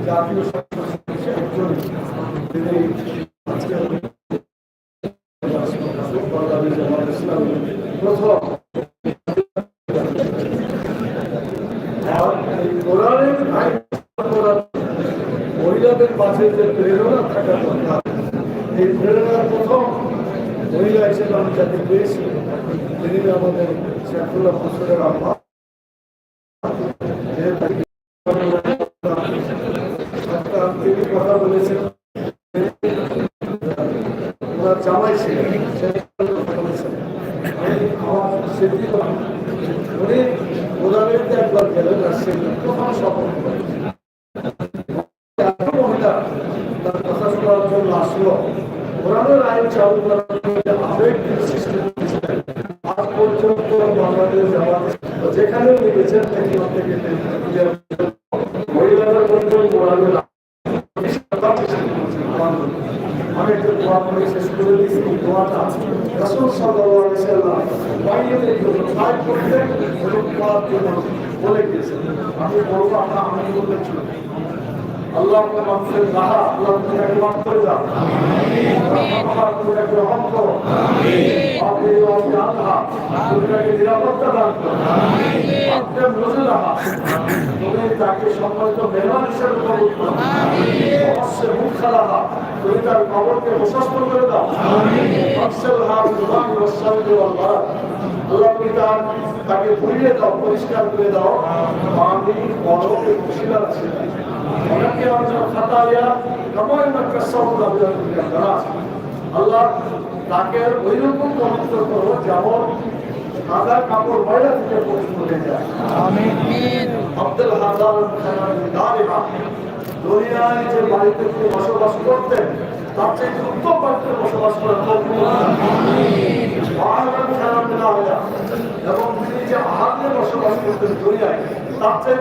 জাতীয় মহিলাদের পাশে যে প্রেরণা থাকা দরকার, এই প্রেরণার প্রথম মহিলা হিসেবে আমি যাকে পেয়েছি তিনি আমাদের শেখুল্লাহ মনসুরের আম্মা। তিনি কথা বলেছেন ওনার জামাই ছিলেন, উনি প্রধানমন্ত্রী একবার গেলেন আর সে প্রথম শপথ করেন মহিলা তার কথা শোনার জন্য আসলো। কোরআনের আইন চালু করার আবেগ সৃষ্টি করেছিলেন। আজ পর্যন্ত বাংলাদেশ যেখানে লিখেছেন মহিলাদের মধ্যে কোরআনের আমি একটা দোয়া করে শেষ করে দিচ্ছি। দোয়াটা রাসূল সাল্লাল্লাহু আলাইহি ওয়াসাল্লাম বাইরের জন্য সাহায্য করতে এবং দোয়ার জন্য বলে গিয়েছেন। আমি বলবো আপনারা আমি বলতে ছিল আল্লাহ আপনার মানুষের রাহা আল্লাহ তোমাকে মাফ করে দাও, তোমাকে রহম করো, আপনি আল্লাহ তোমাকে নিরাপত্তা দান করো, আপনার রোজে রাহা তুমি তাকে সম্মানিত মেহমান হিসেবে কবুল করো, অবশ্যই মুখ খারাপ তুমি তার কবরকে প্রশস্ত করে দাও, আল্লাহ তুমি তাকে ভুলিয়ে দাও, পরিষ্কার করে দাও। পানি বরফ খুশিলা আছে অনেকে আমাদের খাতায়া নময় মাকাসাউলা বিল্লাহ, আল্লাহ তাকে ওইরকম পবিত্র করো যেমন সাদা কাপড় ময়লা থেকে পবিত্র হয়ে যায়। আমিন। আব্দুল হাজার দারিহা দুনিয়ায় যে বাড়িতে তিনি বসবাস করতেন তার চেয়ে উত্তম বাড়িতে বসবাস করার তৌফিক এবং তিনি যে আহারে বসবাস করতেন দুনিয়ায় তার চেয়ে